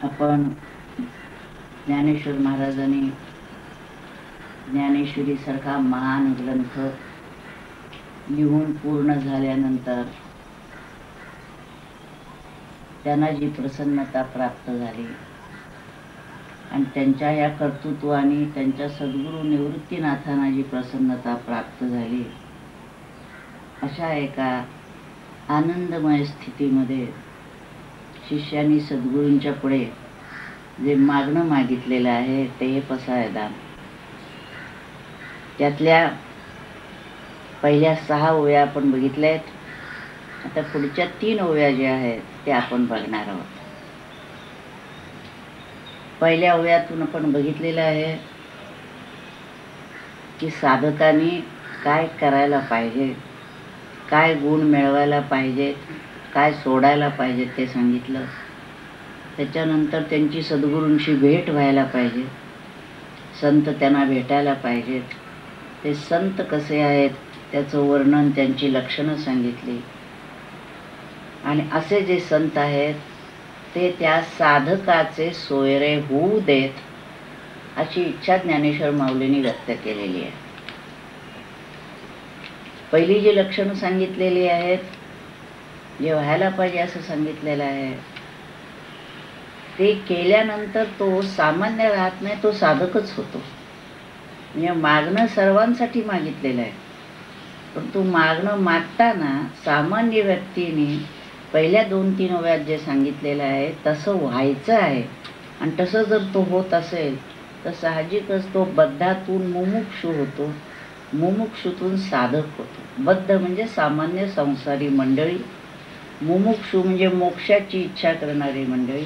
आपण ज्ञानेश्वर महाराजांनी ज्ञानेश्वरी सारखा महान ग्रंथ लिहून पूर्ण झाल्यानंतर त्यांना जी प्रसन्नता प्राप्त झाली आणि त्यांच्या या कर्तृत्वाने त्यांच्या सद्गुरू निवृत्तीनाथांना जी प्रसन्नता प्राप्त झाली, अशा एका आनंदमय स्थितीमध्ये शिष्यांनी सद्गुरूंच्या पुढे जे मागणं मागितलेलं आहे ते पसायदान, त्यातल्या पहिल्या 6 ओव्या आपण बघितल्या आहेत. आता पुढच्या 3 ओव्या ज्या आहेत त्या आपण बघणार आहोत. पहिल्या ओव्यातून आपण बघितलेलं आहे की साधकांनी काय करायला पाहिजे, काय गुण मिळवायला पाहिजेत, काय सोडायला पाहिजेत ते सांगितलं. त्याच्यानंतर त्यांची सद्गुरूंशी भेट व्हायला पाहिजे, संत त्यांना भेटायला पाहिजेत. ते संत कसे आहेत त्याचं वर्णन, त्यांची लक्षणं सांगितली. आणि असे जे संत आहेत ते त्या साधकाचे सोयरे होऊ देत, अशी इच्छा ज्ञानेश्वर माऊलींनी व्यक्त केलेली आहे. पहिली जी लक्षणं सांगितलेली आहेत, जे व्हायला पाहिजे असं सांगितलेलं आहे, ते केल्यानंतर तो सामान्य राहत नाही, तो साधकच होतो. म्हणजे मागणं सर्वांसाठी मागितलेलं आहे, परंतु मागणं मागताना सामान्य व्यक्तीने पहिल्या 2-3 ओव्यात जे सांगितलेलं आहे तसं व्हायचं आहे. आणि तसं जर तो होत असेल तर साहजिकच तो बद्धातून मुमुक्षु होतो, मुमुक्षुतून साधक होतो. बद्ध म्हणजे सामान्य संसारी मंडळी, मुमुक्षु म्हणजे मोक्षाची इच्छा करणारी मंडळी,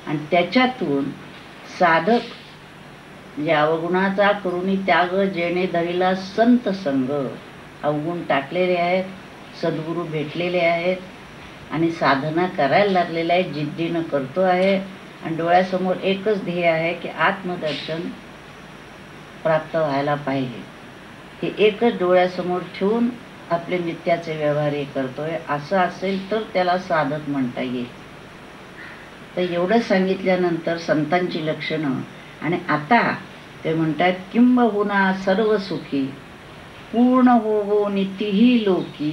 आणि त्याच्यातून साधक म्हणजे अवगुणाचा करुणी त्याग जेणे धरिला संत संग, अवगुण टाकलेले आहेत, सद्गुरू भेटलेले आहेत आणि साधना करायला लागलेला आहे, जिद्दीनं करतो आहे. आणि डोळ्यासमोर एकच ध्येय आहे की आत्मदर्शन प्राप्त व्हायला पाहिजे. हे एकच डोळ्यासमोर ठेवून आपले नित्याचे व्यवहार हे करतोय, असं असेल तर त्याला साधक म्हणता येईल. तर एवढं सांगितल्यानंतर संतांची लक्षणं, आणि आता ते म्हणतात किंबहुना सर्व सुखी पूर्ण हो नितीही लोकी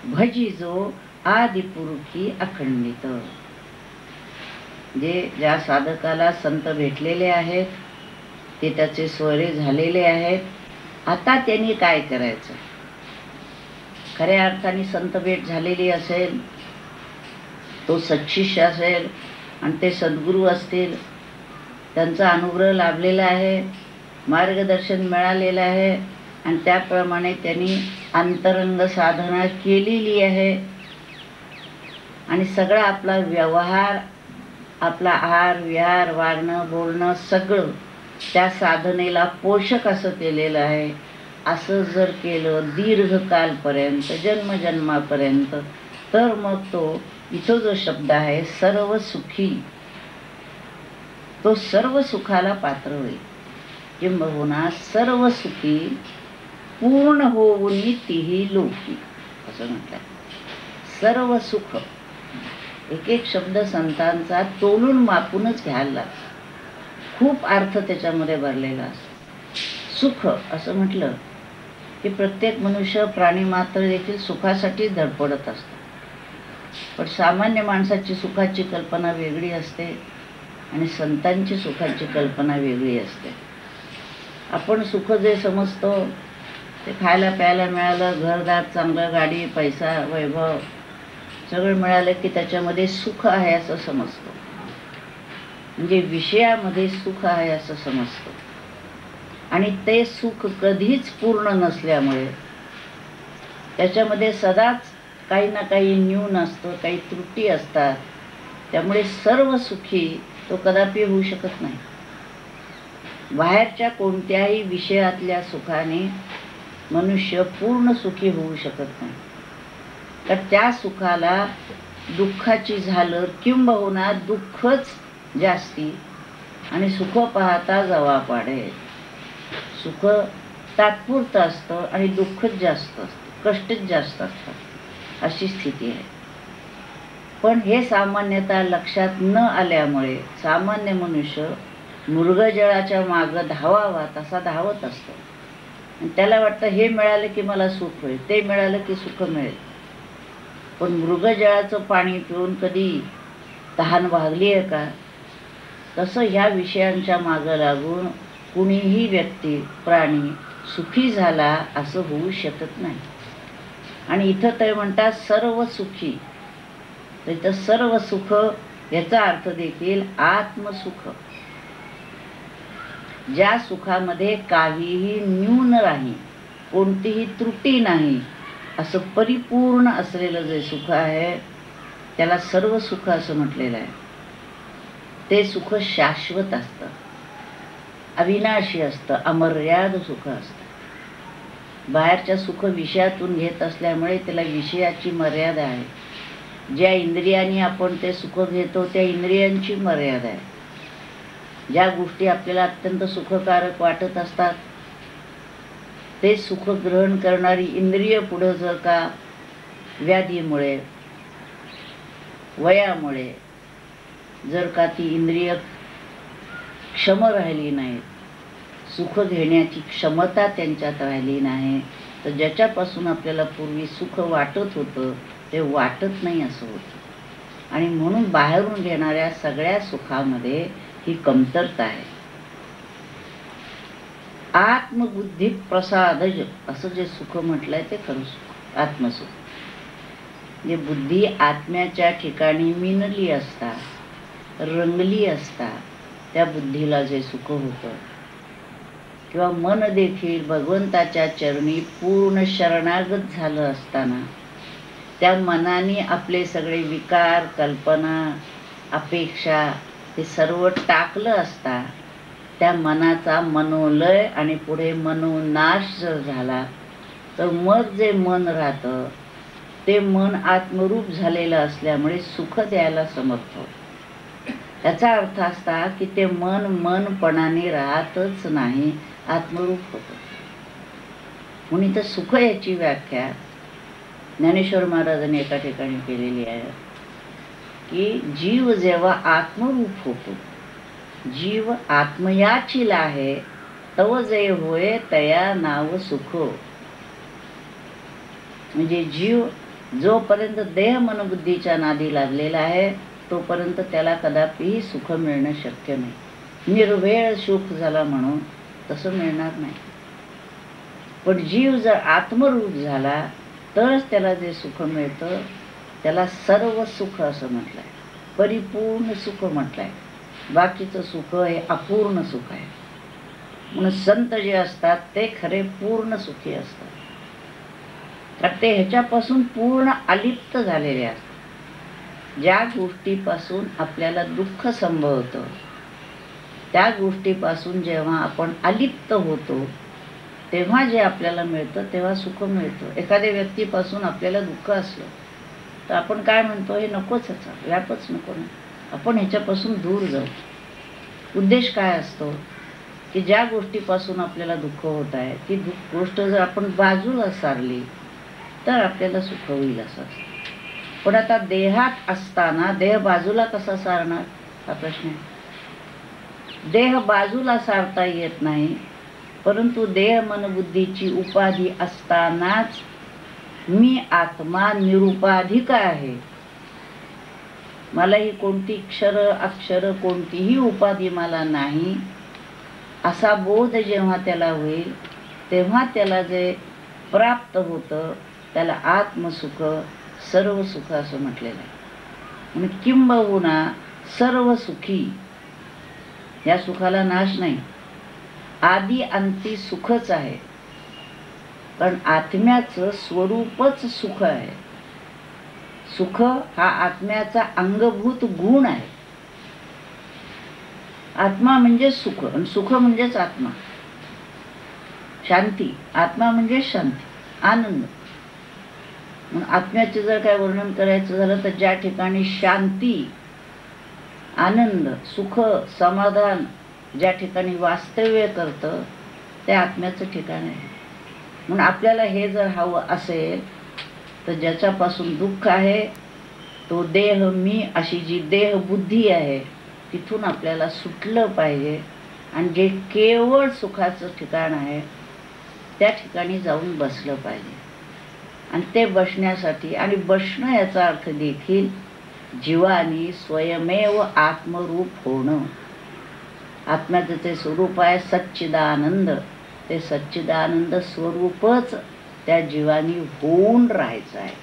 भजिजो आदिपुरुषी अखंडित. जे ज्या साधकाला संत भेटलेले आहेत ते त्याचे सोयरे झालेले आहेत, आता त्यांनी काय करायचं. खऱ्या अर्थाने संत भेट झालेली असेल, तो सच्शिष्य असेल आणि ते सद्गुरू असतील, त्यांचा अनुग्रह लाभलेला आहे, मार्गदर्शन मिळालेलं आहे आणि त्याप्रमाणे त्यांनी अंतरंग साधना केलेली आहे आणि सगळा आपला व्यवहार, आपला आहार विहार, वागणं बोलणं सगळं त्या साधनेला पोषक असं केलेलं आहे. असं जर केलं दीर्घकालपर्यंत, जन्मजन्मापर्यंत, तर मग तो इथं जो शब्द आहे सर्व सुखी, तो सर्व सुखाला पात्र होईल. किंबहुना सर्व सुखी पूर्ण होऊन तीही लोकी, असं म्हटलं. सर्व सुख, एक एक शब्द संतांचा तोलून मापूनच घ्यायला लागतो. खूप अर्थ त्याच्यामध्ये भरलेला असतो. सुख असं म्हटलं की प्रत्येक मनुष्य, प्राणी मात्र देखील सुखासाठीच धडपडत असतो. पण सामान्य माणसाची सुखाची कल्पना वेगळी असते आणि संतांची सुखाची कल्पना वेगळी असते. आपण सुख जे समजतो ते खायला प्यायला मिळालं, घरदार चांगलं, गाडी, पैसा, वैभव सगळं मिळालं की त्याच्यामध्ये सुख आहे असं समजतो. म्हणजे विषयामध्ये सुख आहे असं समजतो. आणि ते सुख कधीच पूर्ण नसल्यामुळे त्याच्यामध्ये सदाच काही ना काही न्यून असतं, काही त्रुटी असतात. त्यामुळे सर्व सुखी तो कदापि होऊ शकत नाही. बाहेरच्या कोणत्याही विषयातल्या सुखाने मनुष्य पूर्ण सुखी होऊ शकत नाही. तर त्या सुखाला दुःखाची झालर किंबहुना दुःखच जास्ती आणि सुख पाहता जवा पाडे. सुख तात्पुरतं असतं आणि दुःखच जास्त असतं, कष्टच जास्त असतात, अशी स्थिती आहे. पण हे सामान्यतः लक्षात न आल्यामुळे सामान्य मनुष्य मृगजळाच्या मागं धावावा तसा धावत असतो. आणि त्याला वाटतं हे मिळालं की मला सुख होईल, ते मिळालं की सुख मिळेल. पण मृगजळाचं पाणी पिऊन कधी तहान भागली आहे का? तसं ह्या विषयांच्या मागं लागून कुणीही व्यक्ती प्राणी सुखी झाला असं होऊ शकत नाही. आणि इथं ते म्हणतात सर्व सुखी. तर इथं सर्व सुख याचा अर्थ देखील आत्मसुख, ज्या सुखामध्ये काहीही न्यून नाही, कोणतीही त्रुटी नाही, असं परिपूर्ण असलेलं जे सुख आहे त्याला सर्व सुख असं म्हटलेलं आहे. ते सुख शाश्वत असतं, अविनाशी असतं, अमर्याद सुख असतं. बाहेरच्या सुख विषयातून घेत असल्यामुळे त्याला विषयाची मर्यादा आहे. ज्या इंद्रियांनी आपण ते सुख घेतो त्या इंद्रियांची मर्यादा आहे. ज्या गोष्टी आपल्याला अत्यंत सुखकारक वाटत असतात ते सुख ग्रहण करणारी इंद्रिय पुढे जर का व्याधीमुळे, वयामुळे जर का ती इंद्रिय क्षम राहिली नाही, सुख घेण्याची क्षमता त्यांच्यात राहिली नाही, तर ज्याच्यापासून आपल्याला पूर्वी सुख वाटत होतं ते वाटत नाही असं होतं. आणि म्हणून बाहेरून घेणाऱ्या सगळ्या सुखामध्ये ही कमतरता आहे. आत्मबुद्धी प्रसादज असं जे सुख म्हटलंय ते खरं सुख, आत्मसुख. जे बुद्धी आत्म्याच्या ठिकाणी मिनली असता, रंगली असता, त्या बुद्धीला जे सुख होतं, किंवा मन देखील भगवंताच्या चरणी पूर्ण शरणागत झालं असताना त्या मनाने आपले सगळे विकार, कल्पना, अपेक्षा हे सर्व टाकलं असता, त्या मनाचा मनोलय आणि पुढे मनोनाश जर झाला तर मग जे मन राहतं ते मन आत्मरूप झालेलं असल्यामुळे सुख द्यायला समर्थ होतं. याचा अर्थ असा की ते मन मनपणाने राहतच नाही, आत्मरूप होतं. म्हणून इथं सुख याची व्याख्या ज्ञानेश्वर महाराजांनी एका ठिकाणी केलेली आहे की जीव जेव्हा आत्मरूप होतो, जीव आत्मयाची आहे, तव जे होय तया नाव सुख. म्हणजे जीव जोपर्यंत देह मनबुद्धीच्या नादी लागलेला आहे तोपर्यंत त्याला कदापिही सुख मिळणं शक्य नाही. निर्भेळ सुख झाला म्हणून तसं मिळणार नाही. पण जीव जर आत्मरूप झाला तरच त्याला जे सुख मिळतं त्याला सर्व सुख असं म्हटलंय, परिपूर्ण सुख म्हटलंय. बाकीचं सुख हे अपूर्ण सुख आहे. म्हणून संत जे असतात ते खरे पूर्ण सुखी असतात, कारण ते ह्याच्यापासून पूर्ण अलिप्त झालेले असतात. ज्या गोष्टीपासून आपल्याला दुःख संभवतं त्या गोष्टीपासून जेव्हा आपण अलिप्त होतो तेव्हा जे आपल्याला मिळतं तेव्हा सुख मिळतं. एखाद्या व्यक्तीपासून आपल्याला दुःख असलं तर आपण काय म्हणतो, हे नकोच, ह्याचा व्यापच नको ना, आपण ह्याच्यापासून दूर जाऊ. उद्देश काय असतो की ज्या गोष्टीपासून आपल्याला दुःख होत आहे ती गोष्ट जर आपण बाजूला सारली तर आपल्याला सुख होईल असं असतं. पण आता देहात असताना देह बाजूला कसा सारणार हा प्रश्न आहे. देह बाजूला सारता येत नाही, परंतु देह मनबुद्धीची उपाधी असतानाच मी आत्मा निरुपाधिक आहे, मला ही कोणती क्षर अक्षर कोणतीही उपाधी मला नाही, असा बोध जेव्हा त्याला होईल तेव्हा त्याला जे प्राप्त होतं त्याला आत्मसुख, सर्व सुख असं म्हटलेलं आहे. म्हणून किंबहुना सर्व सुखी, या सुखाला नाश नाही, आदी अंती सुखच आहे. कारण आत्म्याचं स्वरूपच सुख आहे. सुख हा आत्म्याचा अंगभूत गुण आहे. आत्मा म्हणजे सुख आणि सुख म्हणजेच आत्मा. शांती, आत्मा म्हणजे शांती, आनंद. म्हणून आत्म्याचे जर काय वर्णन करायचं झालं तर ज्या ठिकाणी शांती, आनंद, सुख, समाधान ज्या ठिकाणी वास्तव्य करतं ते आत्म्याचं ठिकाण आहे. म्हणून आपल्याला हे जर हवं असेल तर ज्याच्यापासून दुःख आहे तो देह मी अशी जी देहबुद्धी आहे तिथून आपल्याला सुटलं पाहिजे आणि जे केवळ सुखाचं ठिकाण आहे त्या ठिकाणी जाऊन बसलं पाहिजे. आणि ते बसण्यासाठी, आणि बसणं याचा अर्थ देखील जीवानी स्वयमेव आत्मरूप होणं. आत्म्याचं ते स्वरूप आहे सच्चिदानंद. ते सच्चिदानंद स्वरूपच त्या जीवानी होऊन राहायचं आहे.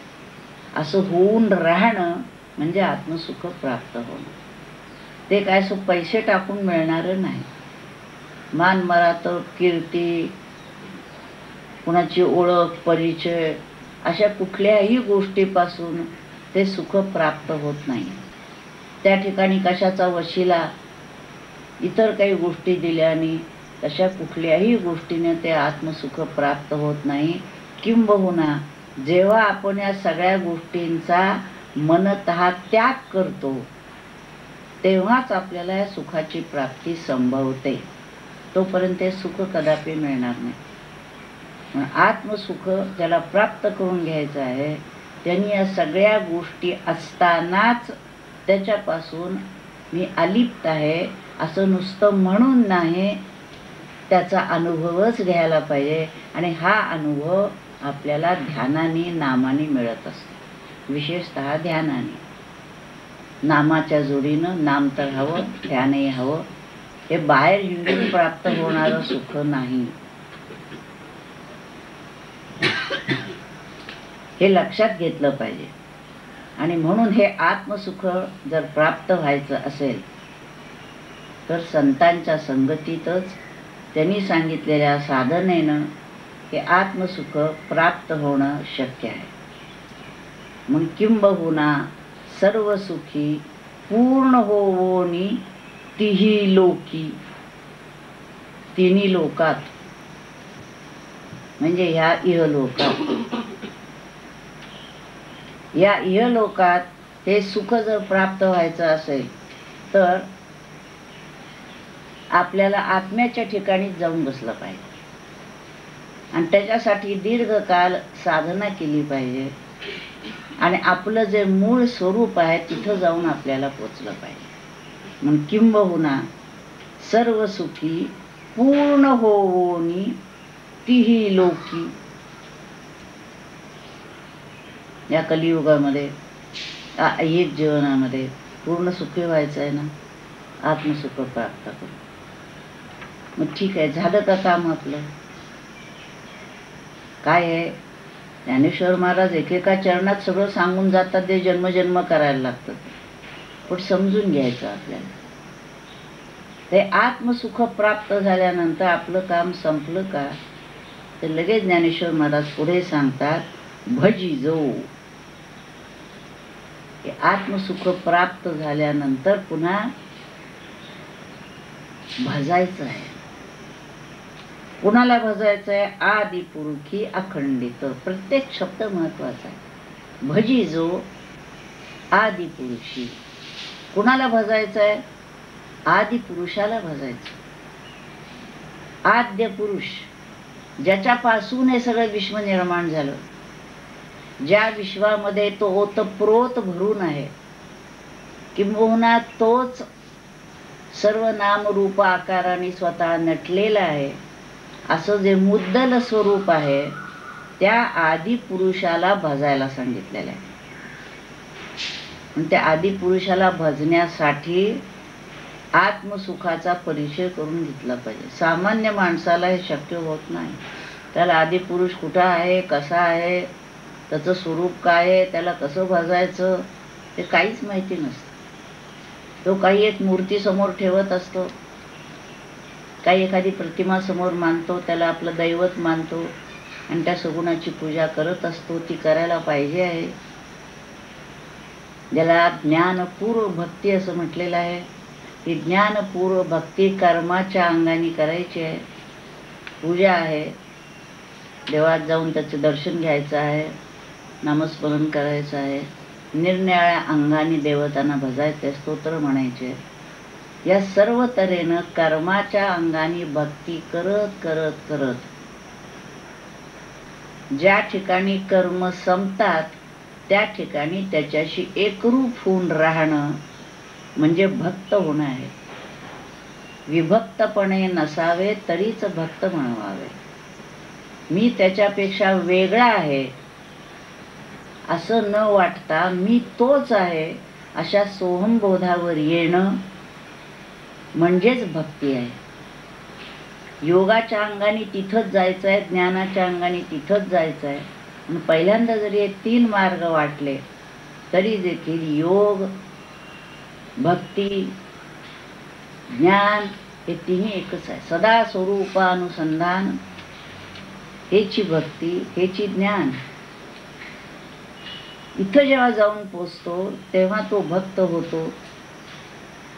असं होऊन राहणं म्हणजे आत्मसुख प्राप्त होणं. ते काय सो पैसे टाकून मिळणारं नाही. मान मरातब, कीर्ती, कुणाची ओळख, परिचय अशा कुठल्याही गोष्टीपासून ते सुख प्राप्त होत नाही. त्या ठिकाणी कशाचा वशिला, इतर काही गोष्टी दिल्याने तशा कुठल्याही गोष्टीने ते आत्मसुख प्राप्त होत नाही. किंबहुना जेव्हा आपण या सगळ्या गोष्टींचा मनतः त्याग करतो तेव्हाच आपल्याला या सुखाची प्राप्ती संभवते. तोपर्यंत ते सुख कदापि मिळणार नाही. आत्मसुख ज्याला प्राप्त करून घ्यायचं आहे त्यांनी या सगळ्या गोष्टी असतानाच त्याच्यापासून मी अलिप्त आहे असं नुसतं म्हणून नाही, त्याचा अनुभवच घ्यायला पाहिजे. आणि हा अनुभव आपल्याला ध्यानाने, नामाने मिळत असतो. विशेषतः ध्यानाने. नामाच्या जोडीनं नाम तर हवं, ध्यानही हवं. हे बाहेर हिंडून प्राप्त होणारं सुख नाही. हे लक्षात घेतलं पाहिजे. आणि म्हणून हे आत्मसुख जर प्राप्त व्हायचं असेल तर संतांच्या संगतीतच त्यांनी सांगितलेल्या साधनेनं हे आत्मसुख प्राप्त होणं शक्य आहे. मग किंबहुना सर्व सुखी पूर्ण होवोनी तिही लोकी. तिन्ही लोकात म्हणजे ह्या इहलोकात, या इहलोकात हे सुख जर प्राप्त व्हायचं असेल तर आपल्याला आत्म्याच्या ठिकाणी जाऊन बसलं पाहिजे. आणि त्याच्यासाठी दीर्घकाल साधना केली पाहिजे. आणि आपलं जे मूळ स्वरूप आहे तिथं जाऊन आपल्याला पोचलं पाहिजे. मग किंबहुना सर्व सुखी पूर्ण होवोनी तिही लोकी. या कलियुगामध्ये एक जीवनामध्ये पूर्ण सुखी व्हायचं आहे ना, आत्मसुख प्राप्त करू. मग ठीक आहे, झालं का काम आपलं? काय आहे, ज्ञानेश्वर महाराज एकेका चरणात सगळं सांगून जातात. ते जन्मजन्म करायला लागतं. पण समजून घ्यायचं आपल्याला. ते आत्मसुख प्राप्त झाल्यानंतर आपलं काम संपलं का, तर लगेच ज्ञानेश्वर महाराज पुढे सांगतात भजी जो. आत्मसुख प्राप्त झाल्यानंतर पुन्हा भजायचं आहे. कुणाला भजायचं आहे? आदि पुरुषी अखंडित. प्रत्येक शब्द महत्वाचा आहे. भजी जो आदि पुरुषी. कुणाला भजायचं आहे? आदि पुरुषाला भजायचं. आद्य पुरुष ज्याच्यापासून हे सगळं विश्व निर्माण झालं, ज्या विश्वामध्ये तो ओतप्रोत भरून आहे, किंबहुना तोच सर्व नाम रूप आकाराने स्वतः नटलेला आहे, असं जे मुद्दल स्वरूप आहे त्या आदि पुरुषाला भजायला सांगितलेलं आहे. त्या आदि पुरुषाला भजण्यासाठी आत्मसुखाचा परिचय करून घेतला पाहिजे. सामान्य माणसाला हे शक्य होत नाही. त्याला आदि पुरुष कुठं आहे, कसा आहे, त्याचं स्वरूप काय आहे, त्याला कसं भजायचं ते काहीच माहिती नसतं. तो काही एक मूर्ती समोर ठेवत असतो, काही एखादी प्रतिमा समोर मानतो, त्याला आपलं दैवत मानतो आणि त्या सगुणाची पूजा करत असतो. ती करायला पाहिजे आहे. ज्याला ज्ञानपूर्व भक्ती असं म्हटलेलं आहे. ही ज्ञानपूर्व भक्ती कर्माच्या अंगाने करायची आहे. पूजा आहे, देवात जाऊन त्याचं दर्शन घ्यायचं आहे, नामस्मरण करायचं आहे, निरनिराळ्या अंगाने देवतांना भजायचे, स्तोत्र म्हणायचे. या सर्व तऱ्हेनं कर्माच्या अंगाने भक्ती करत करत करत ज्या ठिकाणी कर्म संपतात त्या ठिकाणी त्याच्याशी एकरूप होऊन राहणं म्हणजे भक्त होणं आहे. विभक्तपणे नसावे तरीच भक्त म्हणवावे. मी त्याच्यापेक्षा वेगळा आहे असं न वाटता मी तोच आहे अशा सोहमबोधावर येणं म्हणजेच भक्ती आहे. योगाच्या अंगाने तिथंच जायचं आहे, ज्ञानाच्या अंगाने तिथंच जायचं आहे. आणि पहिल्यांदा जरी हे 3 मार्ग वाटले तरी देखील योग, भक्ती, ज्ञान हे तिन्ही एकच आहे. सदा स्वरूपानुसंधान हेची भक्ती, हेची ज्ञान. इथं जेव्हा जाऊन पोचतो तेव्हा तो भक्त होतो.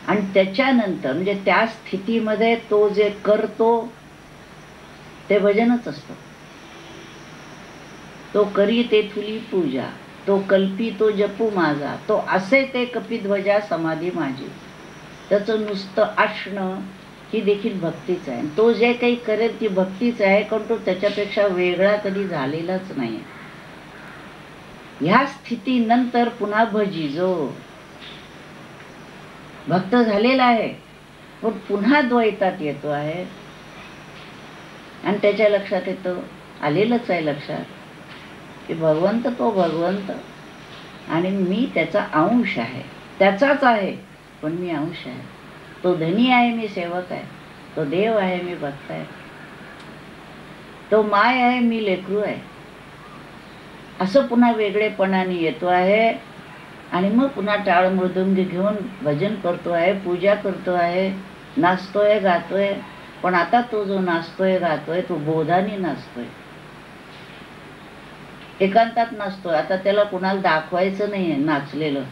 आणि त्याच्यानंतर म्हणजे त्या स्थितीमध्ये तो जे करतो ते भजनच असतं. तो करी तेथुली पूजा, तो कल्पी तो जपू माझा, तो असे ते कपिध्वजा समाधी माझी. त्याचं नुसतं असणं ही देखील भक्तीच आहे. तो जे काही करेल ती भक्तीच आहे, कारण तो त्याच्यापेक्षा वेगळा कधी झालेलाच नाही. ह्या स्थितीनंतर पुन्हा भजिजो, भक्त झालेला आहे पण पुन्हा द्वैतात येतो आहे. आणि त्याच्या लक्षात येतं, आलेलंच आहे लक्षात, की भगवंत तो भगवंत आणि मी त्याचा अंश आहे. त्याचाच आहे पण मी अंश आहे. तो धनी आहे, मी सेवक आहे. तो देव आहे, मी भक्त आहे. तो माय आहे, मी लेकरू आहे. असं पुन्हा वेगळेपणाने येतो आहे. आणि मग पुन्हा टाळ मृदुंग घेऊन भजन करतो आहे, पूजा करतो आहे, नाचतोय, गातोय. पण आता तो जो नाचतोय गातोय तो बोधाने नाचतोय, एकांतात नाचतोय. आता त्याला कुणाला दाखवायचं नाहीये नाचलेलं,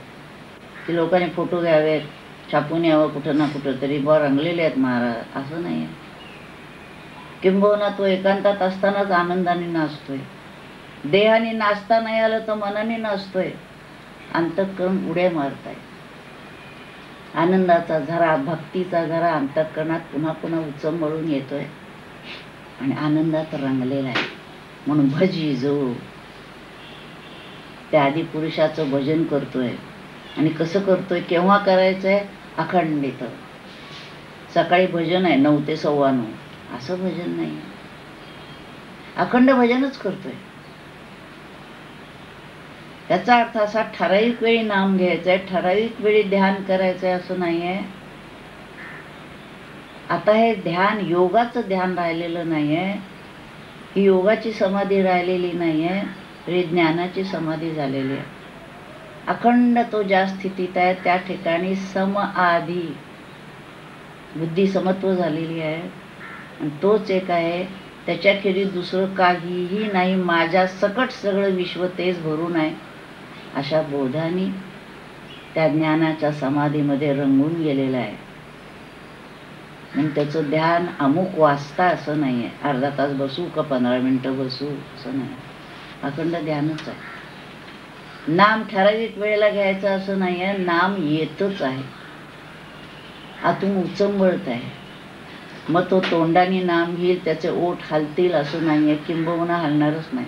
की लोकांनी फोटो घ्यावेत, छापून यावं कुठं ना कुठं तरी, बरं रंगलेले आहेत महाराज, असं नाहीये. किंबहुना तो एकांतात असतानाच आनंदाने नाचतोय. देहाने नाचता नाही आलं तर मनाने नाचतोय. अंतःकरण उड्या मारताय. आनंदाचा झरा, भक्तीचा झरा अंतःकरणात पुन्हा पुन्हा उचंबळून येतोय आणि आनंदात रंगलेला आहे. म्हणून भजी जो त्या आदी पुरुषाचं भजन करतोय. आणि कसं करतोय, केव्हा करायचंय, अखंडित. सकाळी भजन आहे 9 ते 9:15, असं भजन नाही, अखंड भजनच करतोय. याचा अर्थ असा, ठराविक वेळी नाम घ्यायचंय, ठराविक वेळी ध्यान करायचंय असं नाहीये. आता हे ध्यान योगाचं ध्यान राहिलेलं नाहीये, ही योगाची समाधी राहिलेली नाहीये, तरी ज्ञानाची समाधी झालेली आहे. अखंड तो ज्या स्थितीत आहे त्या ठिकाणी सम आधी बुद्धी समत्व झालेली आहे. आणि तोच एक आहे, त्याच्याखेरीज दुसरं काहीही नाही. माझ्या सकट सगळं विश्व तेच भरून आहे अशा बोधाने त्या ज्ञानाच्या समाधीमध्ये रंगून गेलेला आहे. म्हणून त्याचं ध्यान अमुक वाजता असं नाही आहे, अर्धा तास बसू का 15 मिनिटं बसू असं नाही. अखंड ध्यानच आहे. नाम ठराविक वेळेला घ्यायचं असं नाही आहे, नाम येतच आहे, आतून उचंबळत आहे. मग तो तोंडाने नाम घेईल, त्याचे ओठ हलतील असं नाही आहे, किंबहुना हलणारच नाही,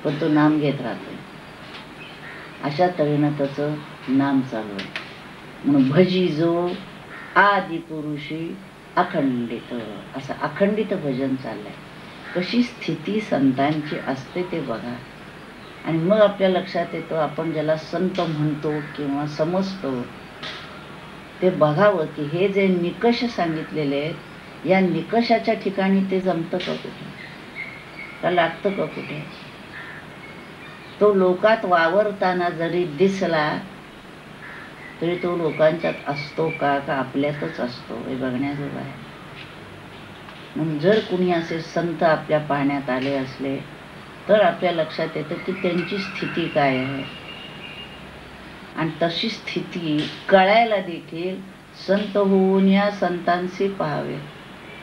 पण तो नाम घेत राहतोय. अशा तऱ्हेनं त्याचं नाम चालू आहे. म्हणून भजी जो आदि पुरुषी अखंडित, असं अखंडित भजन चाललंय. कशी स्थिती संतांची असते ते बघा. आणि मग आपल्या लक्षात येतो, आपण ज्याला संत म्हणतो किंवा समजतो ते बघावं की हे जे निकष सांगितलेले आहेत, या निकषाच्या ठिकाणी ते जमतं का कुठे, का लागतं का कुठे. तो लोकात वावरताना जरी दिसला तरी तो लोकांच्यात असतो का आपल्यातच असतो, हे बघण्याजोगं आहे. म्हणून जर कुणी असे संत आपल्या पाहण्यात आले असले तर आपल्या लक्षात येतं की त्यांची स्थिती काय आहे. आणि तशी स्थिती कळायला देखील संत होऊन या संतांशी पाहावे.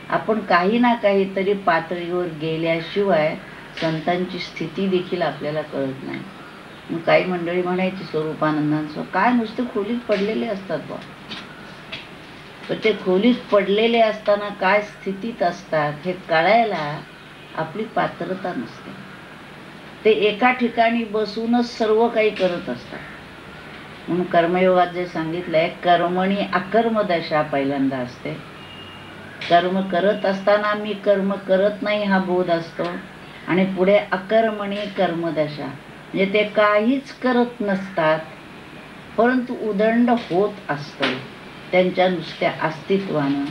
आपण काही ना काहीतरी पातळीवर गेल्याशिवाय संतांची स्थिती देखील आपल्याला कळत नाही. मग काही मंडळी म्हणायची स्वरूपानंदांचं काय नुसते खोलीत पडलेले असतात बा, तर ते खोलीत पडलेले असताना काय स्थितीत असतात हे कळायला आपली पात्रता नसते. ते एका ठिकाणी बसूनच सर्व काही करत असतात. म्हणून कर्मयोगात जे सांगितलंय, कर्मणी अकर्म दशा पहिल्यांदा असते. कर्म करत असताना मी कर्म करत नाही हा बोध असतो, आणि पुढे अकर्मणी कर्मदशा, म्हणजे ते काहीच करत नसतात परंतु उदंड होत असतं त्यांच्या नुसत्या अस्तित्वानं,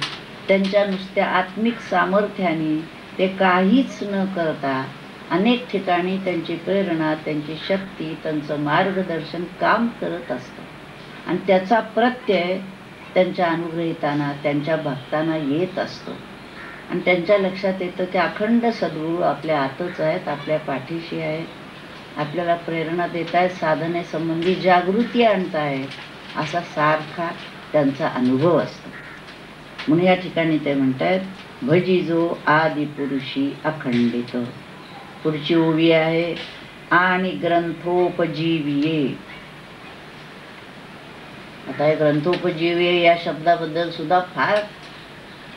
त्यांच्या नुसत्या आत्मिक सामर्थ्याने. ते काहीच न करता अनेक ठिकाणी त्यांची प्रेरणा, त्यांची शक्ती, त्यांचं मार्गदर्शन काम करत असतं, आणि त्याचा प्रत्यय त्यांच्या अनुग्रहितांना, त्यांच्या भक्तांना येत असतो. आणि त्यांच्या लक्षात येतं की अखंड सद्गुरू आपल्या आतच आहेत, आपल्या पाठीशी आहेत, आपल्याला प्रेरणा देत आहेत, साधनेसंबंधी जागृती आणतायत, असा सारखा त्यांचा अनुभव असतो. म्हणून या ठिकाणी ते म्हणतात, भजिजो आदिपुरुषी अखंडित. पुढची ओवी आहे, आणि ग्रंथोपजीविये. आता हे ग्रंथोपजीविये या शब्दाबद्दल सुद्धा फार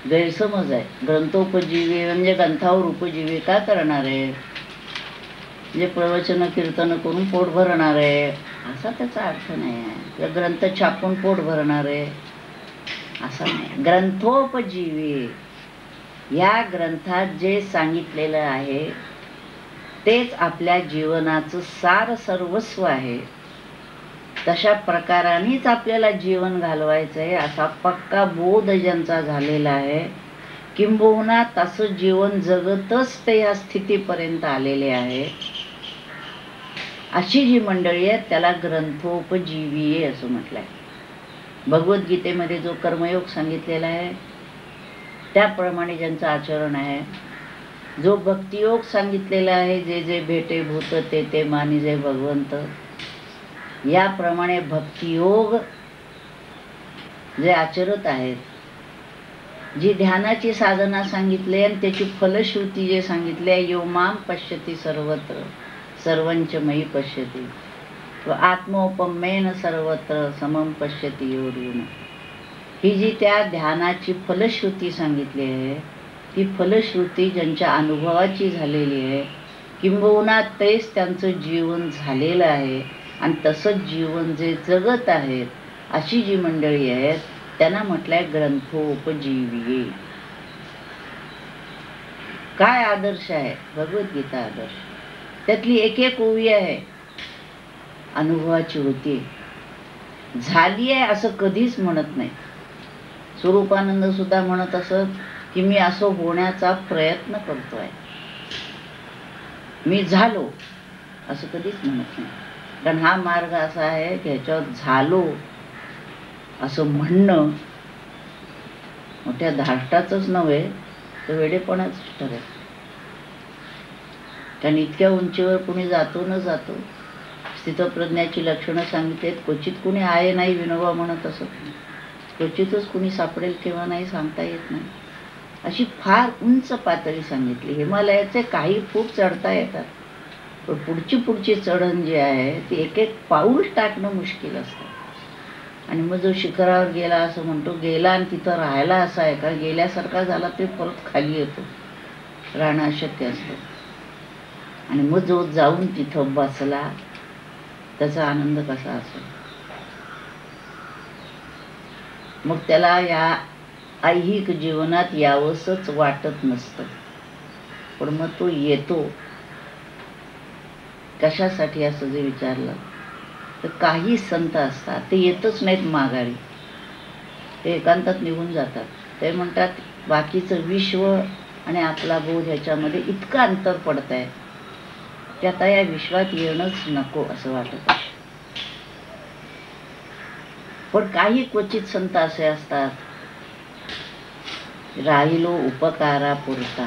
गैरसमज आहे. ग्रंथोपजीविये म्हणजे ग्रंथावर उपजीविका करणार आहे, म्हणजे प्रवचन कीर्तन करून पोट भरणार आहे, असा त्याचा अर्थ नाही आहे. ग्रंथ छापून पोट भरणार आहे असं नाही. ग्रंथोपजीवी, या ग्रंथात जे सांगितलेलं आहे तेच आपल्या जीवनाचं सार सर्वस्व आहे. तशा प्रकारानेच आपल्याला जीवन घालवायचं आहे असा पक्का बोध ज्यांचा झालेला आहे, किंबहुना तसं जीवन जगतच ते या स्थितीपर्यंत आलेले आहे, अशी जी मंडळी आहे त्याला ग्रंथोपजीवी असं म्हटलंय. भगवद्गीतेमध्ये जो कर्मयोग सांगितलेला आहे त्याप्रमाणे ज्यांचं आचरण आहे, जो भक्तियोग सांगितलेला आहे, जे जे भेटे भूत ते ते मानिजे भगवंत, याप्रमाणे भक्तियोग जे आचरत आहेत, जी ध्यानाची साधना सांगितली आणि त्याची फलश्रुती जे सांगितली आहे, यो माम पश्यति सर्वत्र सर्वंच मयि पश्यति व आत्मोपमेन सर्वत्र समम पश्यति योर्जुन, ही जी त्या ध्यानाची फलश्रुती सांगितली आहे, ती फलश्रुती ज्यांच्या अनुभवाची झालेली आहे, किंबहुना तेच त्यांचं जीवन झालेलं आहे, आणि तसंच जीवन जे जगत आहेत अशी जी मंडळी आहेत त्यांना म्हटलंय ग्रंथोपजीवी. काय आदर्श आहे? भगवद्गीता आदर्श. त्यातली एक एक ओवी आहे अनुभवाची होती, झाली आहे असं कधीच म्हणत नाही. स्वरूपानंद सुद्धा म्हणत असत की मी असं होण्याचा प्रयत्न करतोय, मी झालो असं कधीच म्हणत नाही. कारण हा मार्ग असा आहे की ह्याच्यावर झालो असं म्हणणं मोठ्या धाष्टाचंच नव्हे तर वेडेपणाच ठरेल. कारण इतक्या उंचीवर कुणी जातो न जातो, स्थितप्रज्ञाची लक्षणं सांगितलीत. क्वचित कुणी आहे नाही विनोबा म्हणत असत, क्वचितच कुणी सापडेल किंवा नाही सांगता येत नाही. अशी फार उंच पातळी सांगितली. हिमालयाचे काही फूट चढता येतात, पण पुढची चढण जी आहे ती एक एक पाऊल टाकणं मुश्किल असतं. आणि मग जो शिखरावर गेला असं म्हणतो, गेला आणि तिथं राहायला असा आहे का? गेल्यासारखा झाला ते परत खाली येतो, राहणं अशक्य असतं. आणि मग जो जाऊन तिथं बसला त्याचा आनंद कसा असेल? मग त्याला या ऐहिक जीवनात यावंसच वाटत नसतं, पण मग तो येतो. कशासाठी असं जे विचारलं तर काही संत असतात ते येतच नाहीत माघारी, ते एकांतात निघून जातात. ते म्हणतात बाकीचं विश्व आणि आपला बोध ह्याच्यामध्ये इतकं अंतर पडत आहे की आता या विश्वात येणंच नको असं वाटत आहे. पण काही क्वचित संत असे असतात, राहिलो उपकारापुरता,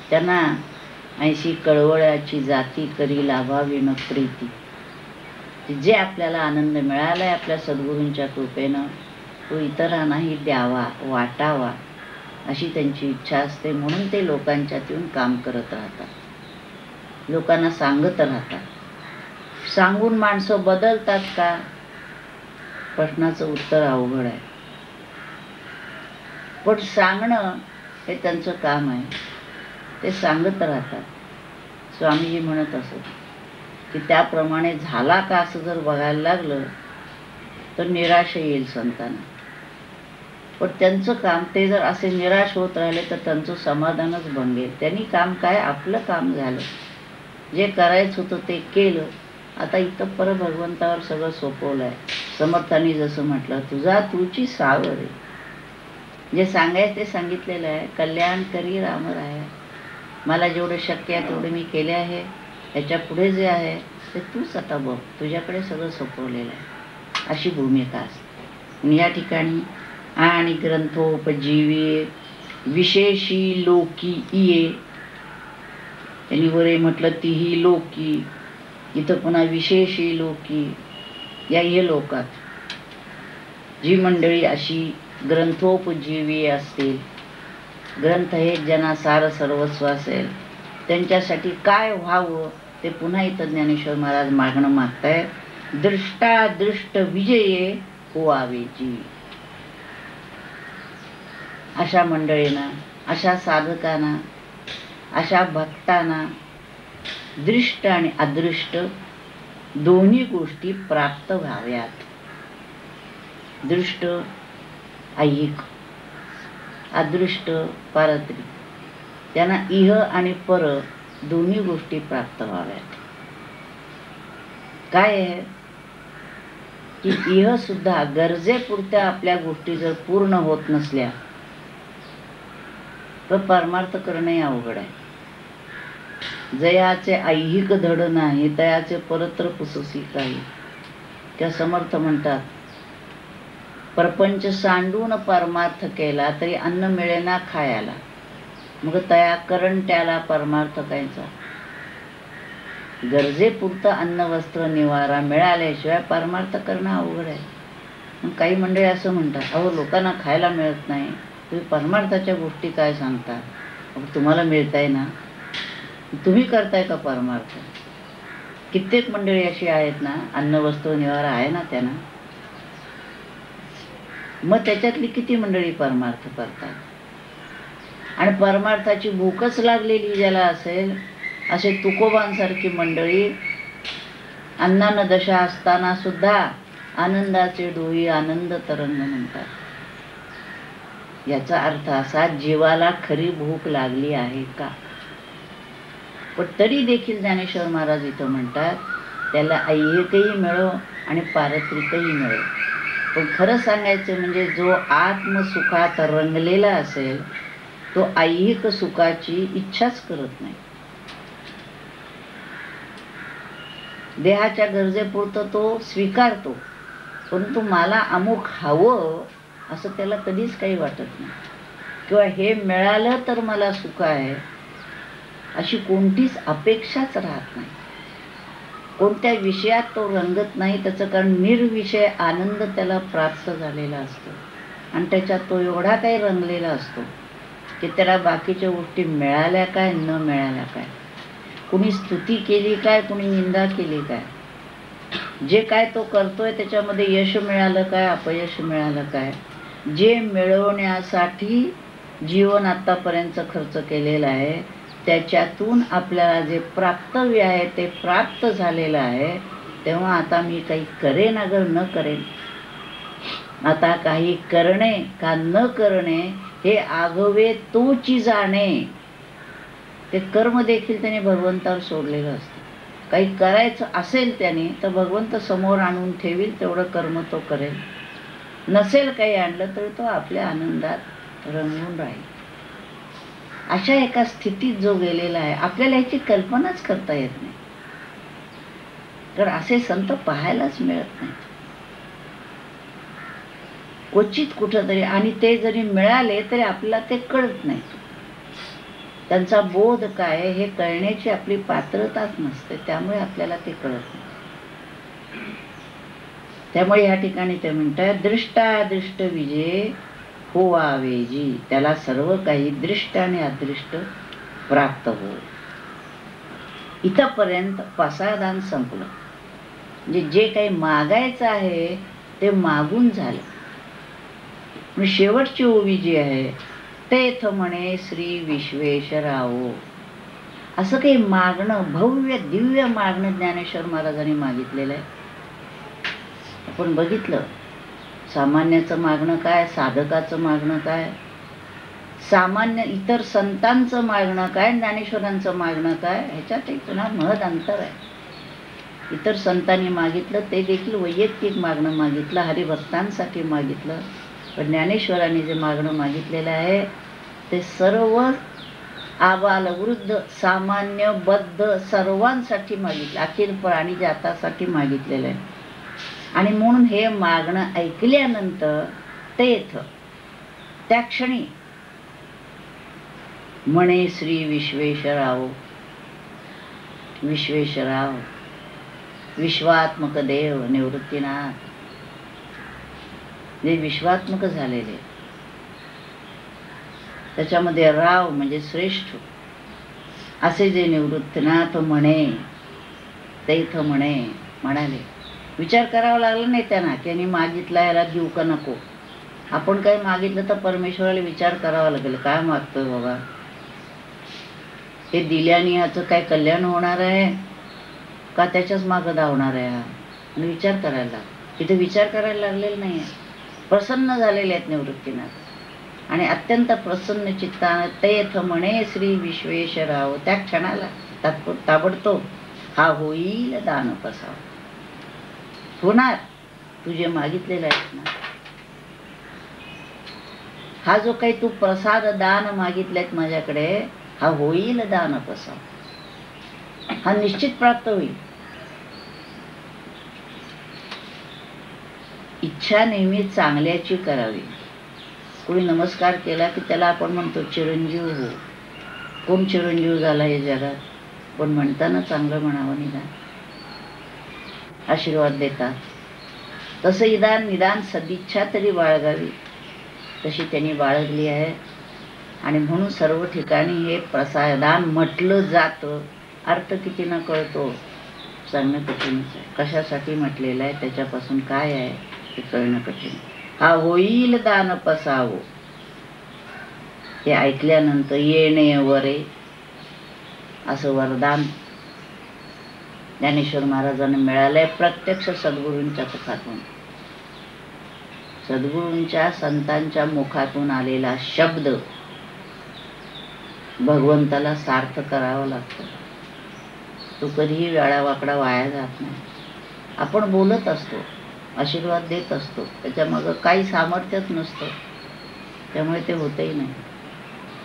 त्यांना ऐशी कळवळ्याची जाती करी लाभावी न प्रीती. जे आपल्याला आनंद मिळालाय आपल्या सद्गुरूंच्या कृपेनं तो इतरांनाही द्यावा, वाटावा अशी त्यांची इच्छा असते. म्हणून ते लोकांच्यात येऊन काम करत राहतात, लोकांना सांगत राहतात. सांगून माणसं बदलतात का? प्रश्नाचं उत्तर अवघड आहे. पण सांगणं हे त्यांचं काम आहे, ते सांगत राहतात. स्वामीजी म्हणत असत की त्याप्रमाणे झाला का असं जर बघायला लागलं तर निराश येईल संतांना. पण त्यांचं काम, ते जर असे निराश होत राहिले तर त्यांचं समाधानच भंगेल. त्यांनी काम काय, आपलं काम झालं, जे करायचं होतं ते केलं. आता इथं परभगवंतावर सगळं सोपवलं आहे. समर्थांनी जसं म्हटलं, तुझा तुझी सावर आहे, जे सांगायचं ते सांगितलेलं आहे. कल्याण करी राम राया, मला जेवढं शक्य आहे तेवढे मी केले आहे. याच्या पुढे जे आहे ते तूच आता बघ, तुझ्याकडे सगळं सोपवलेलं आहे, अशी भूमिका असते. या ठिकाणी आणि ग्रंथोपजीवी विशेषी लोकी इये, त्यांनी वरे म्हटलं तीही लोकी, इथं पुन्हा विशेषी लोकी. या हे लोकात जी मंडळी अशी ग्रंथोपजीवी असतील, ग्रंथ हे ज्यांना सार सर्वस्व असेल, त्यांच्यासाठी काय व्हावं ते पुन्हा इथं ज्ञानेश्वर महाराज मागणं मागताय. दृष्टादृष्ट विजये होवावेची. अशा मंडळींना, अशा साधकांना, अशा भक्तांना दृष्ट आणि अदृष्ट दोन्ही गोष्टी प्राप्त व्हाव्यात. दृष्ट ऐहिक, अदृष्ट पारत्रिक. त्यांना इह आणि पर दोन्ही गोष्टी प्राप्त व्हाव्यात. काय आहे की इह सुद्धा गरजेपुरत्या आपल्या गोष्टी जर पूर्ण होत नसल्या तर परमार्थ करणे अवघड आहे. जयाचे ऐहिक धड नाही, तयाचे परत्र पुससी काही. त्या समर्थ म्हणतात, परपंच सांडून परमार्थ केला तरी अन्न मिळेना खायला, मग तया करंट्याला परमार्थ कायचा. गरजेपुरतं अन्न वस्त्र निवारा मिळाल्याशिवाय परमार्थ करणं अवघड आहे. मग काही मंडळी असं म्हणतात, अहो लोकांना खायला मिळत नाही, तुम्ही परमार्थाच्या गोष्टी काय सांगता. मग तुम्हाला मिळताय ना, तुम्ही करताय का परमार्थ. कित्येक मंडळी अशी आहेत ना, अन्न वस्त्र निवारा आहे ना त्यांना, मग त्याच्यातली किती मंडळी परमार्थ करतात. आणि परमार्थाची भूकच लागलेली ज्याला असेल, असे तुकोबांसारखी मंडळी अन्नान दशा असताना सुद्धा आनंदाचे डोई आनंद तरंग म्हणतात. याचा अर्थ असा, जीवाला खरी भूक लागली आहे का. पण तरी देखील ज्ञानेश्वर महाराज इथं म्हणतात, त्याला ऐहिकही मिळो आणि पारत्रिकही मिळो. पण खरं सांगायचं म्हणजे जो आत्मसुखात रंगलेला असेल तो ऐहिक सुखाची इच्छाच करत नाही. देहाच्या गरजेपुरतं तो स्वीकारतो, परंतु मला अमुक हवं असं त्याला कधीच काही वाटत नाही. किंवा हे मिळालं तर मला सुख आहे अशी कोणतीच अपेक्षाच राहत नाही. कोणत्या विषयात तो रंगत नाही, त्याचं कारण निर्विषय आनंद त्याला प्राप्त झालेला असतो. आणि त्याच्यात तो एवढा काही रंगलेला असतो की त्याला बाकीच्या गोष्टी मिळाल्या काय न मिळाल्या काय, कुणी स्तुती केली काय, कुणी निंदा केली काय, जे काय तो करतोय त्याच्यामध्ये यश मिळालं काय, अपयश मिळालं काय, जे मिळवण्यासाठी जीवन आतापर्यंत खर्च केलेला आहे त्याच्यातून आपल्याला जे प्राप्तव्य आहे ते प्राप्त झालेलं आहे. तेव्हा आता मी काही करेन अगर न करेन, आता काही करणे का न करणे हे आगवे तोची जाणे. ते कर्म देखील त्याने भगवंतावर सोडलेलं असतं. काही करायचं असेल त्याने तर भगवंत समोर आणून ठेवील, तेवढं कर्म तो करेल. नसेल काही आणलं तर तो आपल्या आनंदात रंगून राहील. अशा एका स्थितीत जो गेलेला आहे, आपल्याला याची कल्पनाच करता येत नाही. तर असे संत पाहायलाच मिळत नाही, क्वचित कुठंतरी. आणि ते जरी मिळाले तरी आपल्याला ते कळत नाही. त्यांचा बोध काय हे कळण्याची आपली पात्रताच नसते, त्यामुळे आपल्याला ते कळत नाही. त्यामुळे या ठिकाणी ते म्हणतात, दृष्टादृष्ट विजय होवावेजी. त्याला सर्व काही दृष्ट आणि अदृष्ट प्राप्त हो. इथपर्यंत पसायदान संपलं. म्हणजे जे काही मागायचं आहे ते मागून झालं. शेवटची ओवी जी आहे, तेथ म्हणे श्री विश्वेश्वरावो. असं काही मागणं, भव्य दिव्य मागणं ज्ञानेश्वर महाराजांनी मागितलेलं आहे. आपण बघितलं सामान्याचं मागणं काय, साधकाचं मागणं काय, सामान्य इतर संतांचं मागणं काय, ज्ञानेश्वरांचं मागणं काय, ह्याच्यातही पुन्हा महद अंतर आहे. इतर संतांनी मागितलं ते देखील वैयक्तिक मागणं मागितलं, हरिभक्तांसाठी मागितलं. पण ज्ञानेश्वरांनी जे मागणं मागितलेलं आहे ते सर्व आबाल वृद्ध सामान्य बद्ध सर्वांसाठी मागितलं, अखिल प्राणी जातासाठी मागितलेलं आहे. आणि म्हणून हे मागणं ऐकल्यानंतर तेथ त्या क्षणी म्हणे श्री विश्वेश्वराव, विश्वेश्वराव विश्वात्मक देव निवृत्तीनाथ, जे विश्वात्मक झालेले, त्याच्यामध्ये राव म्हणजे श्रेष्ठ असे जे निवृत्तीनाथ म्हणे तेथ म्हणे म्हणाले. विचार करावा लागला नाही त्यांना की यांनी मागितला याला देऊ का नको. आपण काही मागितलं तर परमेश्वराला विचार करावा लागेल, काय मागतोय बाबा, हे दिल्याने ह्याचं काय कल्याण होणार आहे का त्याच्याच मागं धावणार आहे हा, आणि विचार करायला लागला. इथे विचार करायला लागलेला नाही आहे, प्रसन्न झालेले आहेत निवृत्तीनाथ. आणि अत्यंत प्रसन्न चित्तानं तेथ म्हणे श्री विश्वेश्वराव, त्या क्षणाला ताबडतोब हा होईल दान पसाव, होणार तुझे मागितलेलं आहे ना, हा जो काही तू प्रसाद दान मागितलेत माझ्याकडे, हा होईल दान पसाव, हा निश्चित प्राप्त होईल. इच्छा नेहमी चांगल्याची करावी. कोणी नमस्कार केला की त्याला आपण म्हणतो चिरंजीव हो. कोण चिरंजीव झाला या जगात, पण म्हणताना चांगलं म्हणावं, निदान आशीर्वाद देतात. तसं निदान सदिच्छा तरी बाळगावी, तशी त्यांनी बाळगली आहे. आणि म्हणून सर्व ठिकाणी हे प्रसादान म्हटलं जातं. अर्थ किती न कळतो सांगणं कठीणच आहे. कशासाठी म्हटलेलं आहे, त्याच्यापासून काय आहे हे कळणं कठीण. हा होईल दान पसावो, हे ऐकल्यानंतर येणे वरे असं वरदान ज्ञानेश्वर महाराजांना मिळालंय प्रत्यक्ष सद्गुरूंच्या मुखातून. सद्गुरूंच्या संतांच्या मुखातून आलेला शब्द भगवंताला सार्थ करावा लागतो. तो कधीही वेळावाकडा वाया जात नाही. आपण बोलत असतो, आशीर्वाद देत असतो, त्याच्यामागं काही सामर्थ्यच नसतं, त्यामुळे ते होतही नाही.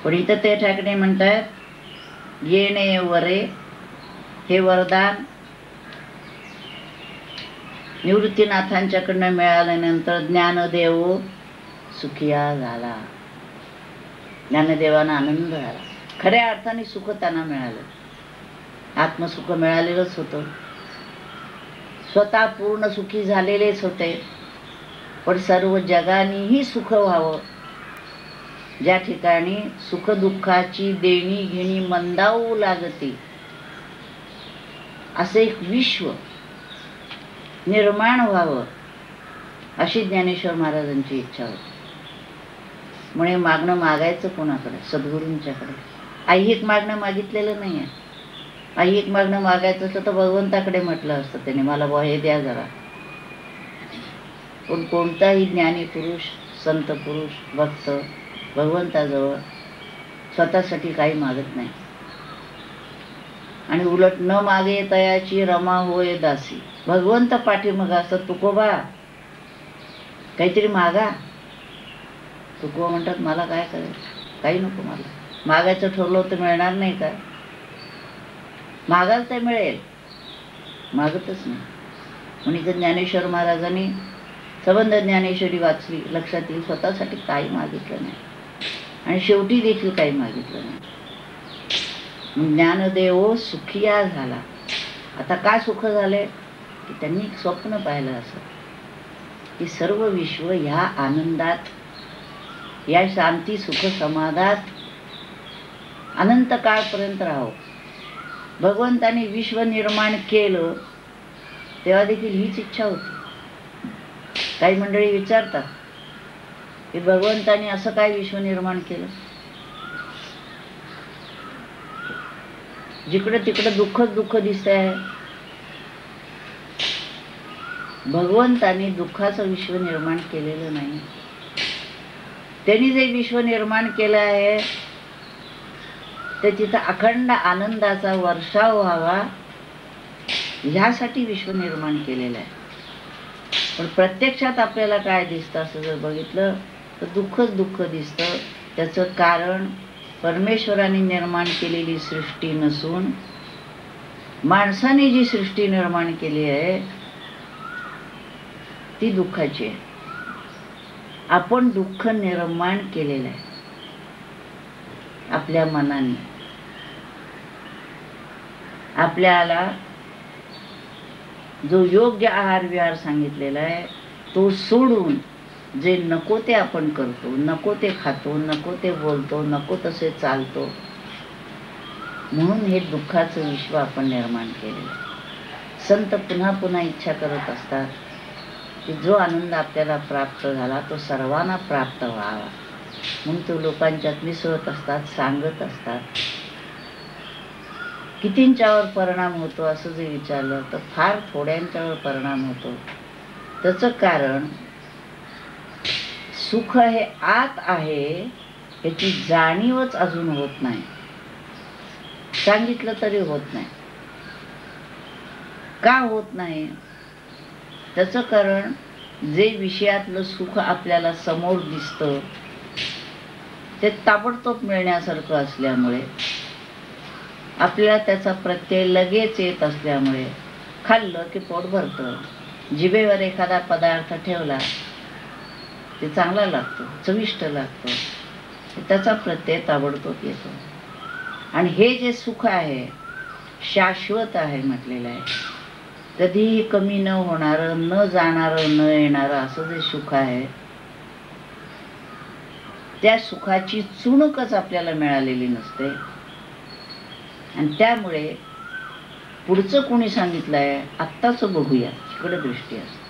पण इथं ते ठाकरे म्हणतात येणे वरे, हे वरदान निवृत्तीनाथांच्याकडनं मिळाल्यानंतर ज्ञानदेव सुखिया झाला. ज्ञानदेवांना आनंद झाला. खऱ्या अर्थाने सुख त्यांना मिळालं. आत्मसुख मिळालेलंच होतं. स्वतः पूर्ण सुखी झालेलेच होते. पण सर्व जगानेही सुख व्हावं, ज्या ठिकाणी सुखदुःखाची देणी घेणी मंदावू लागते, असे एक विश्व निर्माण व्हावं, अशी ज्ञानेश्वर महाराजांची इच्छा होती. म्हणे मागणं मागायचं कोणाकडे? सद्गुरूंच्याकडे. ऐहिक मागणं मागितलेलं नाही आहे. ऐहिक मागणं मागायचं असतं तर भगवंताकडे म्हटलं असतं त्याने, मला बुवा हे द्या जरा. पण कोणताही ज्ञानी पुरुष, संत पुरुष, भक्त भगवंताजवळ स्वतःसाठी काही मागत नाही. आणि उलट न मागे तयाची रमा होय दासी. भगवंत पाठीमाग असतात. तुकोबा काहीतरी मागा. तुकोबा म्हणतात मला काय करायचं, काही नको मला. मागायचं ठरलं तर मिळणार नाही का? मागाल तर मिळेल, मागतच नाही. म्हणून ज्ञानेश्वर महाराजांनी संबंध ज्ञानेश्वरी वाचली, लक्षात येईल स्वतःसाठी काही मागितलं नाही आणि शेवटी देखील काही मागितलं नाही. ज्ञानदेव सुखिया झाला. आता काय सुख झाले की त्यांनी एक स्वप्न पाहिलं असं की सर्व विश्व ह्या आनंदात, या शांती सुख समाधात अनंत काळपर्यंत राहावं. भगवंताने विश्व निर्माण केलं तेव्हा देखील हीच इच्छा होती. काही मंडळी विचारतात की भगवंताने असं काय विश्व निर्माण केलं? जिकडे तिकडे दुःखच दुःख दिसतंय. भगवंतानी दुःखाचं विश्व निर्माण केलेलं नाही. त्यांनी जे विश्व निर्माण केलं आहे ते तिथं अखंड आनंदाचा वर्षाव व्हावा ह्यासाठी विश्व निर्माण केलेलं आहे. पण प्रत्यक्षात आपल्याला काय दिसतं असं जर बघितलं तर दुःखच दुःख दिसतं. त्याचं कारण परमेश्वराने निर्माण केलेली सृष्टी नसून माणसाने जी सृष्टी निर्माण केली आहे ती दुःखाची आहे. आपण दुःख निर्माण केलेलं आहे आपल्या मनाने. आपल्याला जो योग्य आहार विहार सांगितलेला आहे तो सोडून जे नको ते आपण करतो, नको ते खातो, नको ते बोलतो, नको तसे चालतो. म्हणून हे दुःखाचं विश्व आपण निर्माण केलेलं आहे. संत पुन्हा पुन्हा इच्छा करत असतात की जो आनंद आपल्याला प्राप्त झाला तो सर्वांना प्राप्त व्हावा. म्हणून तो लोकांच्यात मिसळत असतात, सांगत असतात. कितींच्यावर परिणाम होतो असं जे विचारलं तर फार थोड्यांच्यावर परिणाम होतो. त्याचं कारण सुख हे आत आहे याची जाणीवच अजून होत नाही. सांगितलं तरी होत नाही. का होत नाही? त्याचं कारण जे विषयातलं सुख आपल्याला समोर दिसतं ते ताबडतोब मिळण्यासारखं असल्यामुळे, आपल्याला त्याचा प्रत्यय लगेच येत असल्यामुळे खाल्लं की पोट भरतं. जिभेवर एखादा पदार्थ ठेवला ते चांगला लागतो, चविष्ट लागतो, त्याचा प्रत्यय ताबडतोब येतो. आणि हे जे सुख आहे शाश्वत आहे म्हटलेलं आहे. कधीही कमी न होणारं, न जाणारं, न येणारं असं जे सुख आहे त्या सुखाची चुणूकच आपल्याला मिळालेली नसते. आणि त्यामुळे पुढचं कोणी सांगितलंय आत्ताच बघूया इकडे दृष्टी असते.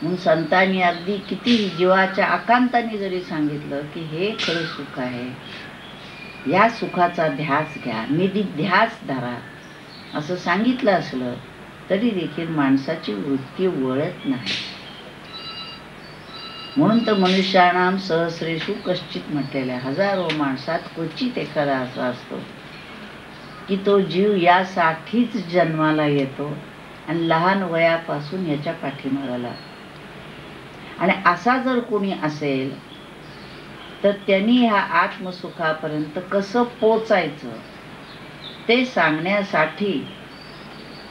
म्हणून संतांनी अगदी किती जीवाच्या आकांताने जरी सांगितलं की हे खरं सुख आहे, या सुखाचा ध्यास घ्या, निधिध्यास धरा असं सांगितलं असलं तरी देखील माणसाची वृत्ती वळत नाही. म्हणून तर मनुष्याणाम सहस्रेषु कश्चित म्हटलेलं आहे. हजारो माणसात क्वचित एखादा असा असतो की तो जीव यासाठीच जन्माला येतो आणि लहान वयापासून याच्या पाठीमागाला. आणि असा जर कोणी असेल तर त्यांनी ह्या आत्मसुखापर्यंत कसं पोचायचं ते सांगण्यासाठी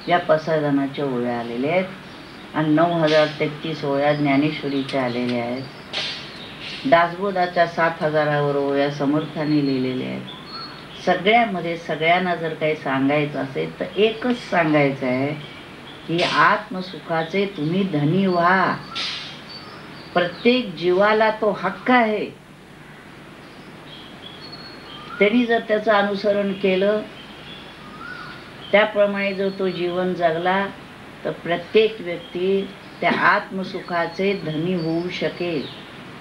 या पसायदानाच्या ओव्या आलेल्या आहेत. आणि 9033 ओव्या ज्ञानेश्वरीच्या आलेल्या आहेत. दासबोधाच्या 7000 ओव्या समर्थाने लिहिलेल्या आहेत. सगळ्यामध्ये सगळ्यांना जर काही सांगायचं असेल तर एकच सांगायचं आहे की आत्मसुखाचे तुम्ही धनी व्हा. प्रत्येक जीवाला तो हक्क आहे. त्यांनी जर त्याचं अनुसरण केलं, त्याप्रमाणे जर तो जीवन जगला तर प्रत्येक व्यक्ती त्या आत्मसुखाचे धनी होऊ शकेल.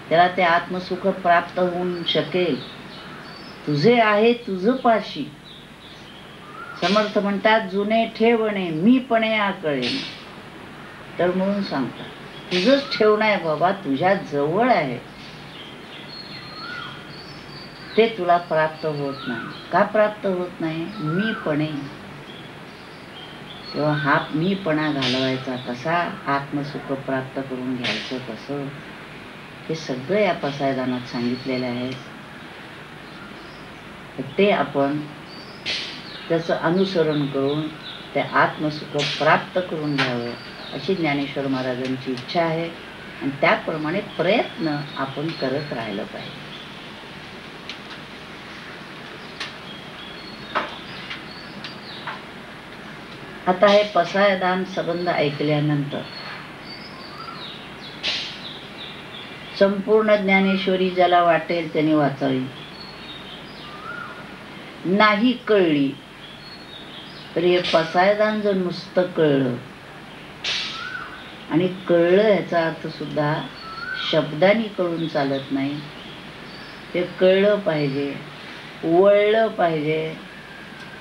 त्याला ते आत्मसुख प्राप्त होऊ शकेल. तुझे आहे तुझं पाशी. समर्थ म्हणतात जुने ठेवणे मीपणे आकळे. तर म्हणून सांगतात तुझंच ठेवणं आहे बाबा, तुझ्या जवळ आहे. ते तुला प्राप्त होत नाही. का प्राप्त होत नाही? मीपणे. तेव्हा हा मीपणा घालवायचा कसा, आत्मसुख प्राप्त करून घ्यायचं कसं, हे सगळं या पसायदानात सांगितलेलं आहे. ते आपण त्याचं अनुसरण करून ते आत्मसुख प्राप्त करून घ्यावं अशी ज्ञानेश्वर महाराजांची इच्छा आहे. आणि त्याप्रमाणे प्रयत्न आपण करत राहिलं पाहिजे. आता हे पसायदान संबंध ऐकल्यानंतर संपूर्ण ज्ञानेश्वरी ज्याला वाटेल त्याने वाचावी. नाही कळली तर हे पसायदान जर नुसतं कळलं, आणि कळलं ह्याचा अर्थ सुद्धा शब्दांनी कळून चालत नाही. ते कळलं पाहिजे, वळलं पाहिजे,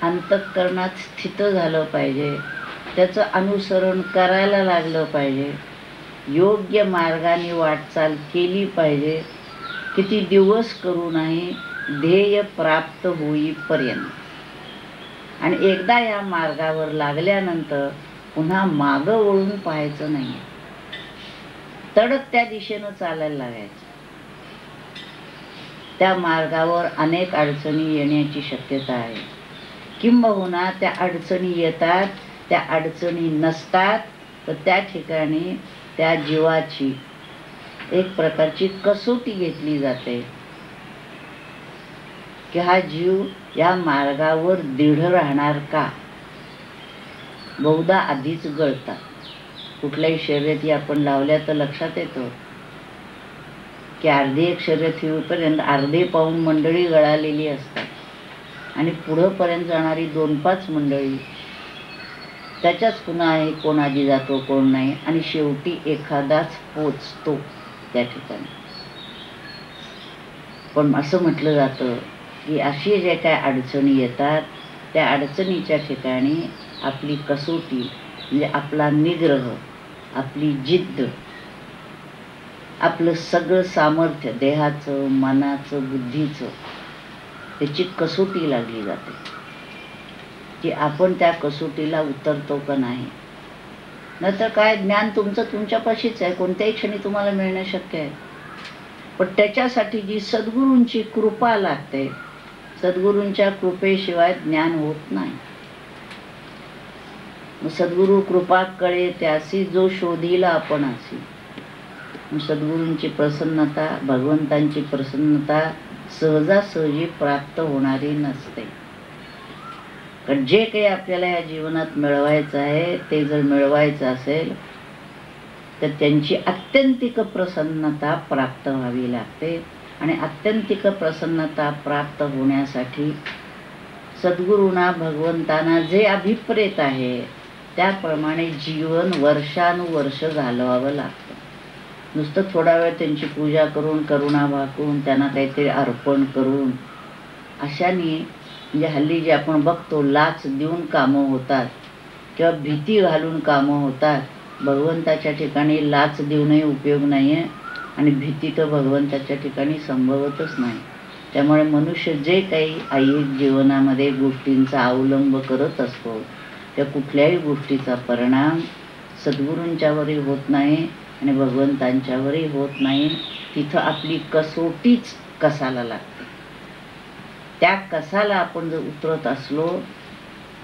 अंतःकरणात स्थित झालं पाहिजे, त्याचं अनुसरण करायला लागलं पाहिजे, योग्य मार्गाने वाटचाल केली पाहिजे, किती दिवस करू नाही, ध्येय प्राप्त होईपर्यंत. आणि एकदा या मार्गावर लागल्यानंतर पुन्हा मागं वळून पाहायचं नाही, तडक त्या दिशेनं चालायला लागायचं. त्या मार्गावर अनेक अडचणी येण्याची शक्यता आहे, किंबहुना त्या अडचणी येतात, त्या अडचणी नसतात, तर त्या ठिकाणी त्या जीवाची एक प्रकारची कसोटी घेतली जाते की हा जीव या मार्गावर दृढ राहणार का. बहुधा आधीच गळतात. कुठल्याही शर्यती आपण लावल्या तर लक्षात येतं की अर्धी एक शर्यत होईपर्यंत अर्धे पाऊण मंडळी गळालेली असतात आणि पुढंपर्यंत जाणारी 2-5 मंडळी, त्याच्याच पुन्हा आहे कोण आधी जातो कोण नाही, आणि शेवटी एखादाच पोचतो त्या ठिकाणी. पण असं म्हटलं जातं की अशी जे काय अडचणी येतात त्या अडचणीच्या ठिकाणी आपली कसोटी म्हणजे आपला निग्रह, आपली जिद्द, आपलं सगळं सामर्थ्य, देहाचं, मनाचं, बुद्धीचं, त्याची कसोटी लागली जाते की आपण त्या कसोटीला उतरतो का नाही. नंतर काय, ज्ञान तुमचं तुमच्यापाशीच आहे, कोणत्याही क्षणी तुम्हाला मिळणं शक्य आहे. पण त्याच्यासाठी जी सद्गुरूंची कृपा लागते, सद्गुरूंच्या कृपेशिवाय ज्ञान होत नाही. सद्गुरु कृपा कळे त्यासी जो शोधीला आपण असी. सद्गुरूंची प्रसन्नता, भगवंतांची प्रसन्नता सहजासहजी प्राप्त होणारी नसते. कारण जे काही आपल्याला या जीवनात मिळवायचं आहे ते जर मिळवायचं असेल तर त्यांची आत्यंतिक प्रसन्नता प्राप्त व्हावी लागते. आणि आत्यंतिक प्रसन्नता प्राप्त होण्यासाठी सद्गुरूंना, भगवंतांना जे अभिप्रेत आहे त्याप्रमाणे जीवन वर्षानुवर्ष घालवावं लागतं. नुसतं थोडा वेळ त्यांची पूजा करून, करुणा भाकून, त्यांना काहीतरी अर्पण करून, अशाने म्हणजे हल्ली जे आपण बघतो लाच देऊन कामं होतात किंवा भीती घालून कामं होतात. भगवंताच्या ठिकाणी लाच देऊनही उपयोग नाही आहे आणि भीती तर भगवंताच्या ठिकाणी संभवतच नाही. त्यामुळे मनुष्य जे काही ऐहिक जीवनामध्ये गोष्टींचा अवलंब करत असतो त्या कुठल्याही गोष्टीचा परिणाम सद्गुरूंच्यावरही होत नाही आणि भगवंतांच्यावरही होत नाही. तिथं आपली कसोटीच कसाला लागते. त्या कसाला आपण जर उतरत असलो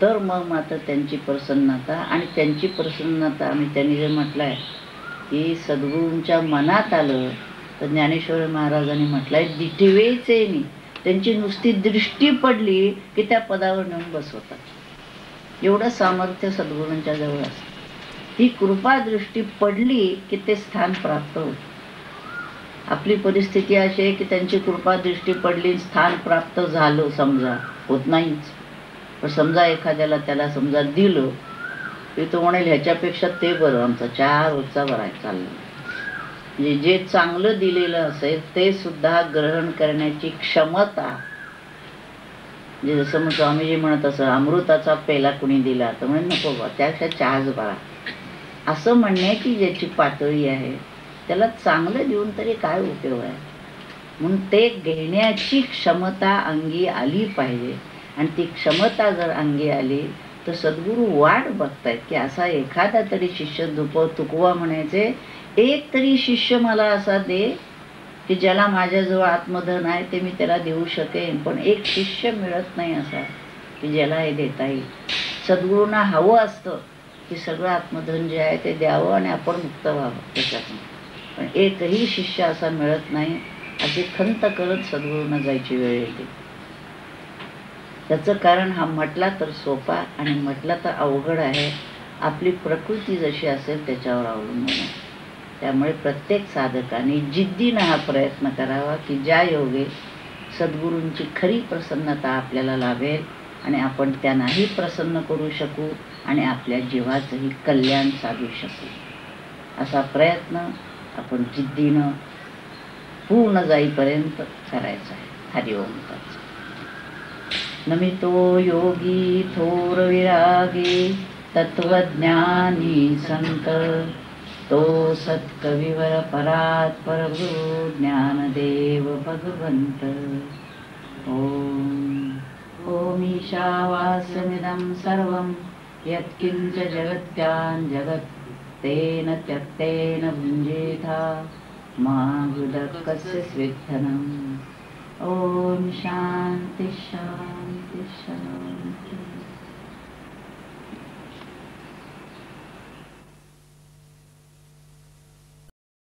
तर मग मात्र त्यांची प्रसन्नता, आणि त्यांची प्रसन्नता आणि त्यांनी जे म्हटलंय की सद्गुरूंच्या मनात आलं तर ज्ञानेश्वर महाराजांनी म्हटलंय दिठवेचे नाही. त्यांची नुसती दृष्टी पडली की त्या पदावर नेऊन बसवतात. एवढं सामर्थ्य सद्गुरूंच्या जवळ असतं. ही कृपा दृष्टी पडली की ते स्थान प्राप्त होतं. आपली परिस्थिती अशी आहे की त्यांची कृपा दृष्टी पडली, स्थान प्राप्त झालं समजा, होत नाहीच. पण समजा एखाद्याला त्याला समजा दिलं की तो म्हणेल ह्याच्यापेक्षा ते बरं, आमचा 4 रोजचा बरा आहे चाललं. म्हणजे जे चांगलं दिलेलं असेल ते सुद्धा ग्रहण करण्याची क्षमता, म्हणजे जसं मग स्वामीजी म्हणत असं अमृताचा पेला कुणी दिला तर म्हणजे नको बा, त्यापेक्षा चहाच बरा, असं म्हणण्याची ज्याची पातळी आहे त्याला चांगलं देऊन तरी काय उपयोग आहे. म्हणून ते घेण्याची क्षमता अंगी आली पाहिजे. आणि ती क्षमता जर अंगी आली तर सद्गुरू वाट बघतायत की असा एखादा तरी शिष्य तुकवा म्हणायचे, एक तरी शिष्य मला असा दे की ज्याला माझ्याजवळ आत्मधन आहे ते मी त्याला देऊ शकेन. पण एक शिष्य मिळत नाही असा की ज्याला हे देता येईल. सद्गुरूंना हवं असतं की सगळं आत्मधन जे आहे ते द्यावं आणि आपण मुक्त व्हावं त्याच्यातून. पण एकही शिष्य असा मिळत नाही. अशी खंत करत सद्गुरूंना जायची वेळ येते. त्याचं कारण हा म्हटला तर सोपा आणि म्हटला तर अवघड आहे. आपली प्रकृती जशी असेल त्याच्यावर अवलंबून आहे. त्यामुळे प्रत्येक साधकाने जिद्दीनं हा प्रयत्न करावा की ज्या योगे सद्गुरूंची खरी प्रसन्नता आपल्याला लाभेल आणि आपण त्यांनाही प्रसन्न करू शकू आणि आपल्या जीवाचंही कल्याण साधू शकू. असा प्रयत्न आपण जिद्दीनं पूर्ण जाईपर्यंत करायचा आहे. हरिओम. नमितो योगी थोर विरागी तत्वज्ञानी संत तो सत्कविवर परात् परभू ज्ञानदेव भगवंत ओम ईशावास्यमिदं सर्वं यत्किंच जगत्यां जगत् तेन त्यक्तेन भुञ्जेथा मा गुदकस्य स्विद्धनम् ओम शांति शांति।